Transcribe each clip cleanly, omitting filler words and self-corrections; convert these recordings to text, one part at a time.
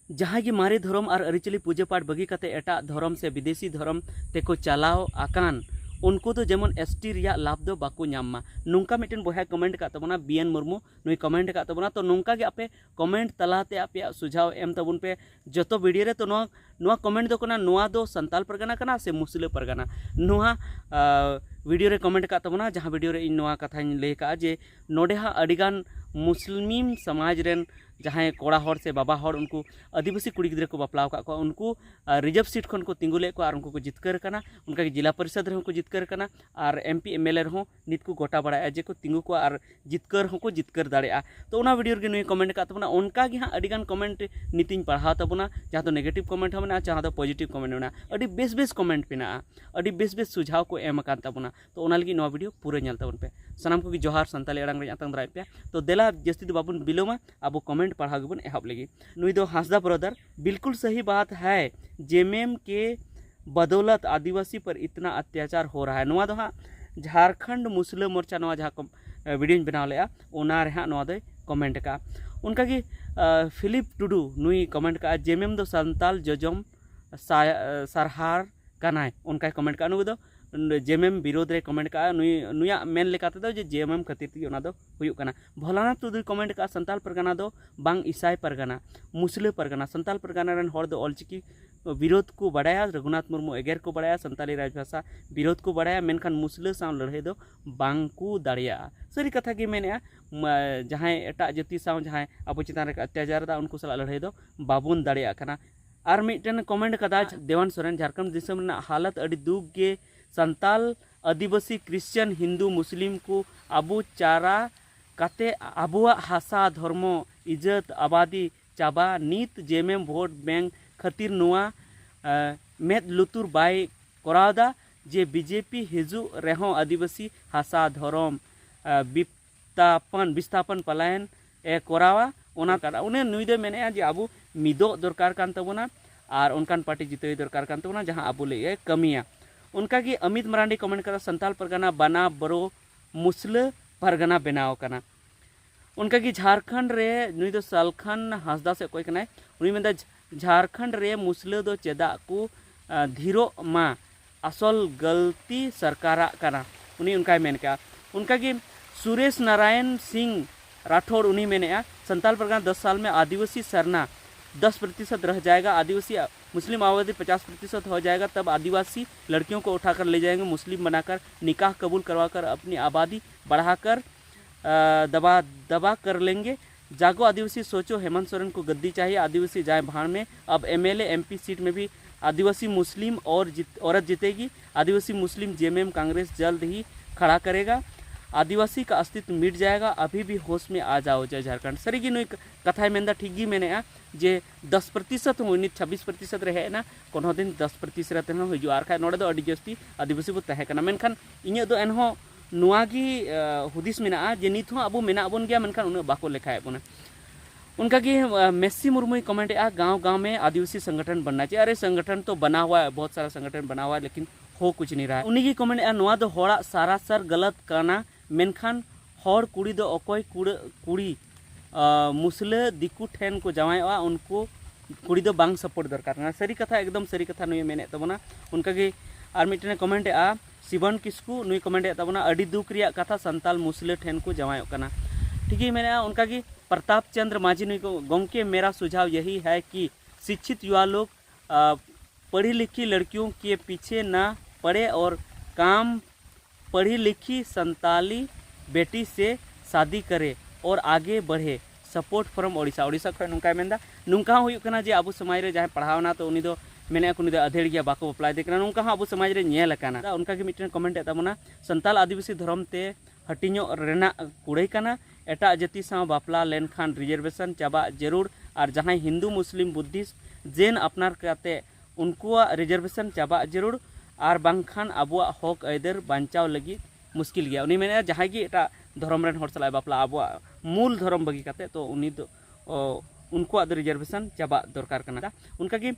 जहाँ की मारे धर्म और अरिचली पूजा पाठ बगी कते एटा धर्म से विदेशी धर्म तेको चलाओ आकान उनको तो जेमन एसटी रिया लाभ दो बाको नामा नोंका मिटन बहा कमेंट का तबना बीएन मुर्मू नुई कमेंट का तबना तो नोंका के आपे कमेंट तलाते आपे सुझाव एम तबन पे जतो वीडियो रे तो नोआ कमेंट दो कना नोआ दो संताल परगना कना से मुस्लिम परगना नोआ वीडियो रे कमेंट का तबना जहाँ वीडियो रे इन नोआ कथा लय का जे नोडे हा अडिगान मुस्लिम समाज रेन जहाँ कोड़ा हर से बाबा हर उनको आदिवासी कुड़ी गिद्रे को बापलाव का उनको रिजर्व सीट खन को तिंगुले को और उनको को जितकर कना उनका जिला परिषद रहो को जितकर कना और एमपी एमएलए रहो नित को गोटा बड़ा जे को तिंगु को और जितकर को जितकर दाड़े तो उना वीडियो गे नुई कमेंट का तबना उनका गे हाँ अडिगान कमेंट नीतिन पढ़ा तबना जहाँ तो नेगेटिव कमेंट हो मेना जहाँ तो पॉजिटिव कमेंट मेना अडी बेस बेस कमेंट मेना अडी बेस बेस सुझाव को एम अकान तबना तो उना लगी नवा वीडियो पूरा नेल तबन पे सनाम को जोहार संताली अड़ांग रे आतंग दाराय पे तो देला जस्ती दो बाबुन बिलोमा अब कमेंट पढ़ा गेबन एहब लगी नुई दो हांसदा ब्रदर बिल्कुल सही बात है जेएमएम के बदौलत आदिवासी पर इतना अत्याचार हो रहा है नुआ दो हाँ झारखंड मुस्लिम मोर्चा नुआ जहाँ वीडियो बनाव लेआ ओना रे हाँ नुआ दो कमेंट का उनका की फिलिप टुडू नुई कमेंट का जेएमएम दो संताल जजम सरहार कानाय उनका कमेंट का नुई दो जेएमएम विरोध रे कमेंट का नुया मेन लेकाते दो जे जेएमएम खातिर ती ओना दो हुयुग कना भोलानाथ टुडू कमेंट का संताल परगना दो बांग ईसाई परगना मुस्लिम परगना संताल परगना रन हर दो ऑलचिकी विरोध को बढ़ाया रघुनाथ मुर्मू एगेर को बढ़ाया संताली राजभाषा विरोध को बढ़ाया मेनखान मुस्लिम साव लड़ाई दो बांग को दाड़िया सारी कथा की मेने जहाँ एटा जाति साव जहाँ अब चितान रे अत्याचार दा उनको सला लड़ाई दो बाबुन दाड़िया कना और मिटन कमेंट कदा देवान सोरेन झारखंड दिसम ना हालत अड़ी दुख गे संताल आदिवासी क्रिश्चियन हिंदू मुस्लिम को अबू चारा काते अबुआ हासा धर्म इज्जत आबादी चाबा नीत जेएमएम वोट बैंक खातिर नुआ मेद लुतुर बाय कोरादा जे बीजेपी हिजु रेहो आदिवासी हासा धर्म विस्थापन पलायन ए कोरावा ओना कारा उन्हें नुई दे मेने जे अबू मिदो दरकार कान तबना और उनकान पार्टी जितोय दरकार कान तबना जहां अबू ले कमिया उनका की अमित मरांडी कमेंट करा संताल परगना बना बरो मुस्ल परगना बनाव कना उनका की झारखंड रे नुई दो सालखन हासदा से कोई कना उनी मेंदा झारखंड रे मुस्ल दो चेदा को धीरो मा असल गलती सरकारा कना उनी उनका मेन का उनका की सुरेश नारायण सिंह राठौड़ उन्हीं मेने संताल परगना 10 साल में आदिवासी सरना 10% रह जाएगा आदिवासी मुस्लिम आबादी 50% हो जाएगा तब आदिवासी लड़कियों को उठाकर ले जाएंगे मुस्लिम बनाकर निकाह कबूल करवाकर अपनी आबादी बढ़ाकर दबा कर लेंगे जागो आदिवासी सोचो हेमंत सोरेन को गद्दी चाहिए आदिवासी जाए भाड़ में अब एमएलए एमपी सीट में भी आदिवासी मुस्लिम और औरत जीतेगी आदिवासी मुस्लिम जेएमएम कांग्रेस जल्द ही खड़ा करेगा आदिवासी का अस्तित्व मिट जाएगा अभी भी होश में आ जाओ जय झारखंड सरी की नुई कथा मेंदा ठीक ही मेने जे 10% हो 26% रहे ना कोनो दिन 10% हो हिजु आर खाय नोडे दो अडी जस्ती आदिवासी बो तहे कना मेनखान इᱧ दो एनहो नुआ की हुदिस मेना जे नित हो अबो मेना बन गया मेनखान उन बाको लेखाय बना उनका की मेसी मुर्मू कमेंट गांव में आदिवासी संगठन बनना चाहिए अरे संगठन तो बना हुआ है बहुत सारा संगठन बना हुआ है लेकिन हो कुछ नहीं रहा है उन्हीं की कमेंट नुआ दो होड़ा सारा सर गलत करना मेनखान हर कुड़ी दो अकोय कुड़ी मुसले दिकू ठेन को जवाया उनको कुड़ी दो बांग सपोर्ट दरकार सरी कथा एकदम सरी कथा नुई मेने तबना उनका की और मिटने कमेंट शिवन किस्कू नुई कमेंट तबना अड़ी दुख रिया कथा संताल मुसले ठेन को जवाया कना ठीक है मैंने उनका की प्रताप चंद्र माझी नुई को गोंके मेरा सुझाव यही है कि शिक्षित युवा लोग पढ़ी लिखी लड़कियों के पीछे ना पड़े और काम पढ़ी लिखी संताली बेटी से शादी करे और आगे बढ़े सपोर्ट फ्रॉम ओडिशा ओडिशा खन नुका मेंदा नुका हुयुक कना जे अबु समाज रे जहां पढ़ावना तो उनी दो मेने को अधेड़ गया बाको बपलाय दे कना नुका अबु समाज रे नेल कना उनका के मिटन कमेंट तबना संताल आदिवासी धर्म ते हटिñो रेना कुड़ै कना एटा जाति साव बापला लेनखान रिजर्वेशन चाबा जरूर और जहां हिंदू मुस्लिम बुद्धिस्ट जैन अपनार काते उनको रिजर्वेशन चाबा जरूर और बांखान अबुआ हक आयदर बांचाव लगी मुश्किल गया उनी मेने जहां की एटा धर्म रेन हर सलाय बापला अबुआ मूल धर्म बगी काते तो उनी दो उनको रिजर्वेशन चाबा दरकार कना उनका की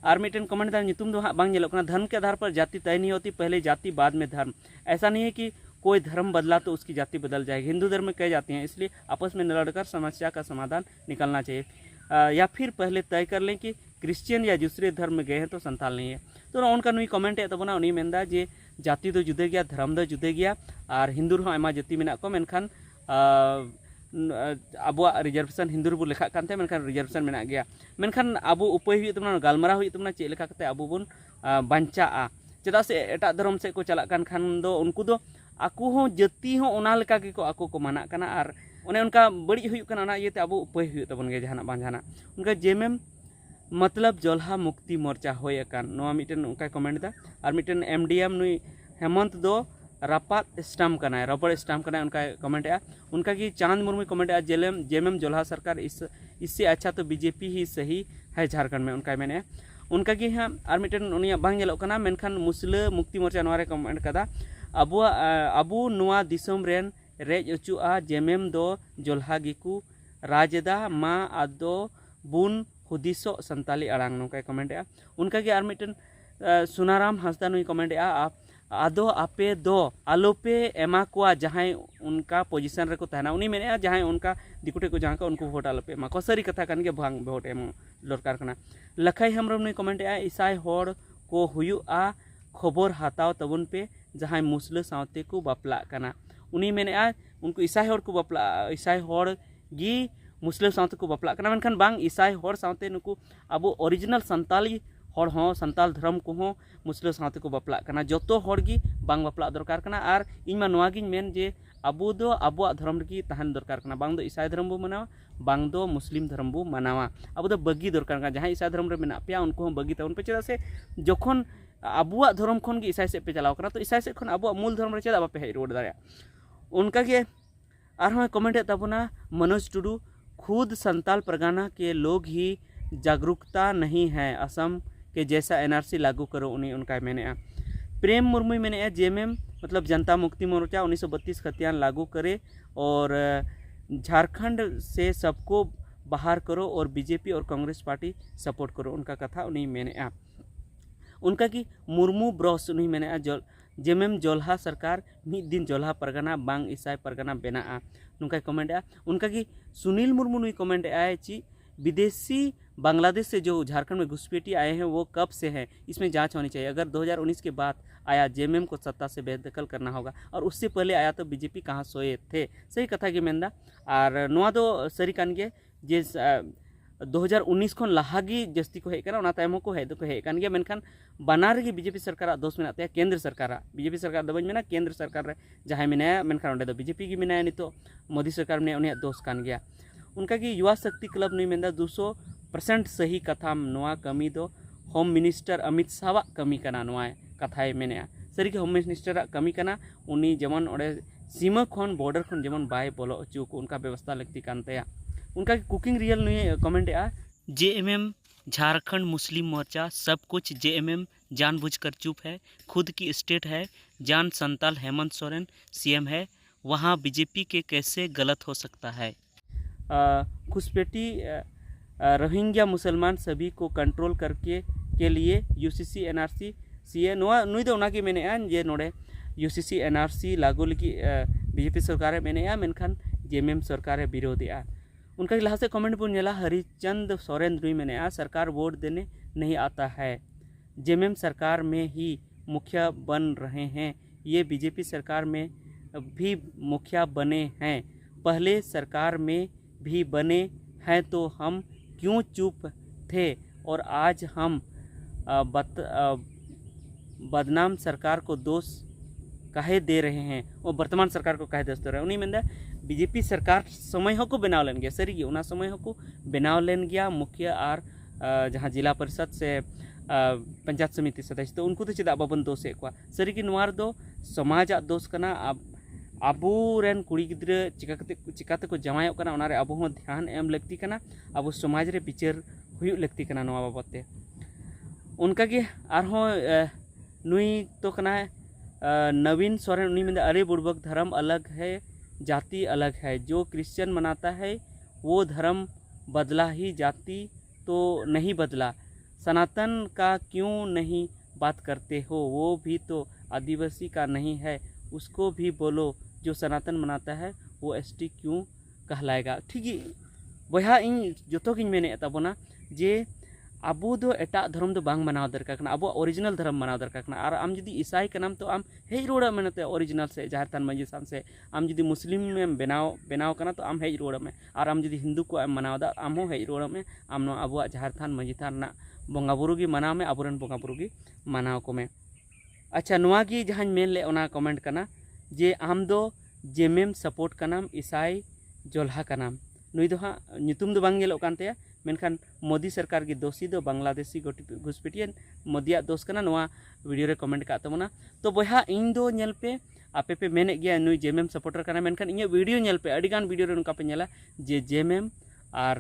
और मिटन कमेंट दार नितुम दो बांग नेलोक कना धर्म के आधार पर जाति तय नहीं होती पहले जाति बाद में धर्म ऐसा नहीं है कि कोई धर्म बदला तो उसकी जाति बदल जाएगी हिंदू धर्म में कई जाती हैं इसलिए आपस में लड़कर समस्या का समाधान निकालना चाहिए या फिर पहले तय कर लें कि क्रिश्चियन या दूसरे धर्म में गए हैं तो संताल नहीं है। तो उनका नुई कमेंट तबना उनी मेंदा जे जाति दो जुदे गया धर्म दो जुदे गया और हिंदू रहा आयमा जाति मेना को मेनखान आबुआ रिजर्वेशन हिंदू रबो लेखा कानते मेनखान रिजर्वेशन मेना गया मेनखान आबो उपाय हुई तबना गालमारा हुई तबना चे लेखा कते आबो बन बांचा चेदा से एटा धर्म से को चला कान खान दो उनको दो आकु हो जाति हो ओना लेका के को आकु को माना काना और उन्हें उनका बड़ी हुई काना ना ये ते आबो उपाय हुई तबन गे जहाना बां जहाना उनका जेमेम मतलब जोल्हा मुक्ति मोर्चा होय अकान नोआ मिटन उनका कमेंट दा और मिटन एमडीएम नुई हेमंत दो रापात स्टाम्प कना रबड़ स्टाम्प कना उनका कमेंट है उनका की चांद मुर्मू कमेंट है जेएमएम जोल्हा सरकार इससे अच्छा तो बीजेपी ही सही है झारखंड में उनका मैंने उनका की हाँ और मिटन उनिया बांग जेलोग कना मेनखान मुसला मुक्ति मोर्चा नोआ रे कमेंट कदा अबु नोआ दिसोम रेन रेज उचुआ जेएमएम दो जोल्हा गिकु राजदा मा आदो बुन हुदिसो संताली आड़ांग नौका कमेंट है उनका की और मिटन सुनाराम हांसदा नुई कमेंट है आदो आपे दो आलोपे एमा को जहां उनका पोजीशन रेको तहना उनी मेने जहां उनका दिकुटे को जहां का उनको वोट आलोपे एमा को सरी कथा कान गे भांग वोट एम दरकार कना लखाई हेम्ब्रम नुई कमेंट है ईसाई होड़ को हुयुआ खबर हाताव तबन पे जहां मुसला सावते को बापला कना उनी मेने उनको ईसाई होड़ को बापला ईसाई होड़ गी मुस्लिम सावते को बापला कना मेनखान बांग ईसाई होड़ सावते नुकु अब ओरिजिनल संताली होड़ हो संताल धर्म को हो मुस्लिम सावते को बापला कना जतो होड़ गी बांग बापला दरकार कना और इनमा नोआ गिन मेन जे अबो दो अबुआ धर्म रगी तहन दरकार कना बांग दो ईसाई धर्म बो मनावा बांग दो मुस्लिम धर्म बो मनावा अब दो बगी दरकार कना जहां ईसाई धर्म रे मेना पेया उनको हम बगी तउन पे चेदा से जखन अबुआ धर्म खन गी ईसाई से पे चलाव कना तो ईसाई से खन अबुआ मूल धर्म रे चेदा बापे हेज रोड दाया उनका के आर कमेंट तबना मनोज टुडू खुद संताल परगना के लोग ही जागरूकता नहीं है असम के जैसा एनआरसी लागू करो उन्हें उनका मैंने प्रेम मुर्मू मैंने जेएमएम मतलब जनता मुक्ति मोर्चा 1932 खतियान लागू करे और झारखंड से सबको बाहर करो और बीजेपी और कांग्रेस पार्टी सपोर्ट करो उनका कथा उन्हीं मैंने उनका की मुर्मू ब्रॉस उन्हीं मैंने जेएमएम जोल्हा सरकार मिद दिन जोल्हा परगना बांग ईसाई परगना बेना नुका कमेंट उनका की सुनील मुर्मू नुई कमेंट आए ची विदेशी बांग्लादेश से जो झारखंड में घुसपैठी आए हैं वो कब से हैं इसमें जांच होनी चाहिए अगर 2019 के बाद आया जेएमएम को सत्ता से बेदखल करना होगा और उससे पहले आया तो बीजेपी कहाँ सोए थे सही कथा की मेंदा और नोआ दो सरी कान गे जे 2019 खन लाहागी जस्ती को हेकना उना तायम को हेद को हेकन गया मेनखान बनार की बीजेपी सरकार दोष मेना ते केंद्र सरकार बीजेपी सरकार दबन मेना केंद्र सरकार रे जहां मेना मेनखान ओंडे दो बीजेपी की मेना नितो मोदी सरकार ने उन्हें दोष कान गया उनका की युवा शक्ति क्लब नहीं मेंदा 200% सही कथा नोआ कमी दो होम मिनिस्टर अमित शाह कमी कना नोआ कथाय मेने सरी के होम मिनिस्टर कमी कना उनी जेमन ओंडे सीमा खन बॉर्डर खन जेमन बाय बोलो अचू को उनका व्यवस्था लगती कानते उनका कुकिंग रियल नहीं कमेंट है जेएमएम झारखंड मुस्लिम मोर्चा सब कुछ जेएमएम जानबूझकर चुप है खुद की स्टेट है जान संताल हेमंत सोरेन सीएम है वहाँ बीजेपी के कैसे गलत हो सकता है घुसपैठी रोहिंग्या मुसलमान सभी को कंट्रोल करके के लिए यूसीसी एनआरसी सीए नुई दो उना की मैंने जे नोड़े यूसीसी एनआरसी लागू लगी बीजेपी सरकार मैंने मेनखान जेएमएम सरकार विरोधी उनका लहा से कमेंट पर नेला हरिचंद सोरेन रुई मैंने सरकार वोट देने नहीं आता है जेएमएम सरकार में ही मुखिया बन रहे हैं ये बीजेपी सरकार में भी मुखिया बने हैं पहले सरकार में भी बने हैं तो हम क्यों चुप थे और आज हम बदनाम सरकार को दोष काहे दे रहे हैं और वर्तमान सरकार को काहे दोष दे रहे हैं उन्हीं में बीजेपी सरकार समय को बनाव लेन गया सरी उना समय को बनाव लेन गया मुखिया और जहाँ जिला परिषद से पंचायत समिति सदस्य तो उनको तो चेदा बाबन दोषे को सरी की नवार दो समाज दोष कना आबू रेन कुड़ी गिद्रे चिकाते को जमायों कना उनारे आबू हो ध्यान एम लगती कना आबू समाज रे विचार हुई लगती कना नवा बाबते उनका के आरहों नुई तो कना नवीन सोरेन उन्हीं में अरे बुड़बक धर्म अलग है जाति अलग है जो क्रिश्चियन मनाता है वो धर्म बदला ही जाति तो नहीं बदला सनातन का क्यों नहीं बात करते हो वो भी तो आदिवासी का नहीं है उसको भी बोलो जो सनातन मनाता है वो एसटी क्यों कहलाएगा ठीक है बया इन जोतोगिन मेने ताबोना जे आबो दो एटा धर्म दो बांग मनाव दरकार कना आबो ओरिजिनल धर्म मनाव दरकार कना और आम जुदी ईसाई कनाम तो आम हेज रोड़ा मेनते ओरिजिनल से जहार थान मंजी साम से आम जुदी मुस्लिम में बनाव कना तो आम हेज रोड़ा में और आम जुदी हिंदू को आम मनाव दा आम हो हेज रोड़ा में आम नो आबो जहार थान मंजी थान ना बोंगा बुरु गी मनाव में आबोरन बोंगा बुरु गी मनाव को में। अच्छा नुआ गी जहां मेन ले ओना कमेंट कना जे आम दो जेमेम सपोर्ट कनाम ईसाई जोल्हा कनाम नुई दो हाँ नितुम दो बांग येलोग कांते मेनखान मोदी सरकार की दोषी दो बांग्लादेशी घुसपेटियन मोदिया दोष कना नोआ वीडियो रे कमेंट का तमना तो बया इन दो नेल पे आपे पे मेने गया नुई जेमेम सपोर्टर कना मेनखान इन वीडियो नेल पे अडिगान वीडियो रे उनका पे नेला जे जेमेम और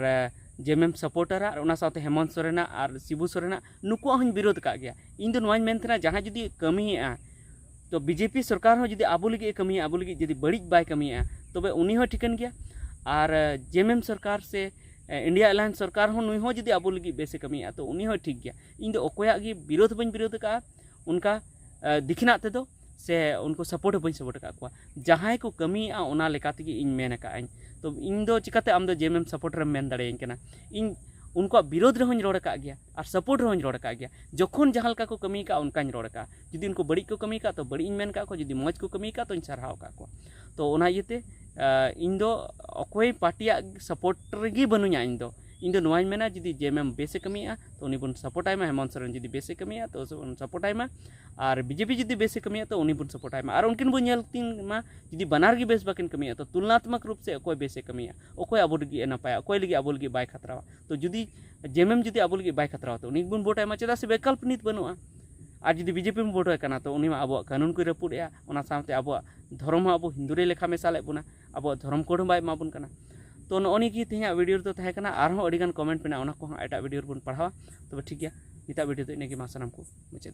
जेमेम सपोर्टर और उना साथे हेमंत सोरेना और शिबू सोरेना नुको हन विरोध का गया इन दो नोआन मेनथना जहां जुदी कमिया तो बीजेपी सरकार हो जुदी आबो लगी कमिया आबो लगी जुदी बड़ी बाय कमिया तबे उनी हो ठिकन गया और जेमेम सरकार से इंडिया अलायंस सरकार हो नुई हो जुदी आबो लगी बेसे कमिया तो उनी हो ठीक गया इन दो ओकोया गी विरोध बन विरोध का उनका दिखना ते से उनको सपोर्ट बन सपोर्ट का जहां को कमिया ओना लेकाते गी इन मेन का तो इन दो चिकाते आम दो जेमेम सपोर्टर मेन दाड़े कना इन उनको विरोध रहों रोड़ का गया और सपोर्ट रहों रोड़ का गया जखन जहाँ को कमी का उनकाñ रोड़ का जुदी उनको बड़ी को कमी का तो बड़ी इन मेन का को जुदी मौज को कमी का तो इन साराव का को तो ओना इते इन दो अकोय पार्टिया सपोर्ट गी बनुया इन दो नोआñ मेना जुदी जेमेम बेसे कमिया तो उनी बुन सपोर्ट आयमा हेमंत सोरेन जुदी बेसे कमिया तो उन सपोर्ट आयमा और बीजेपी जुदी बेसे कमिया तो उनी बुन सपोर्ट आयमा और उनकिन बुन नेलतिन मा जुदी बनार गी बेस बाकिन कमिया तो तुलनात्मक रूप से अकोय बेसे कमिया अकोय आबो लगी नपाया अकोय लगी आबो लगी बाय खतरावा तो जुदी जेमेम जुदी आबो लगी बाय खतरावा तो उनी बुन वोट आयमा चेदा से विकल्प नित बनुआ और जुदी बीजेपी में वोट कना तो उनी आबो कानून को रपुड़या ओना सामते आबो धर्म आबो हिंदू रे लेखा मेसाले बुना आबो धर्म कोड बाय माबुन कना तो नोनी की तेहा वीडियो तो तहे कना आरहों अडिगान कमेंट पेना ओना को एटा वीडियो बन पढ़ावा तो ठीक गया निता वीडियो तो इनेगी मा सानाम को मुचाद।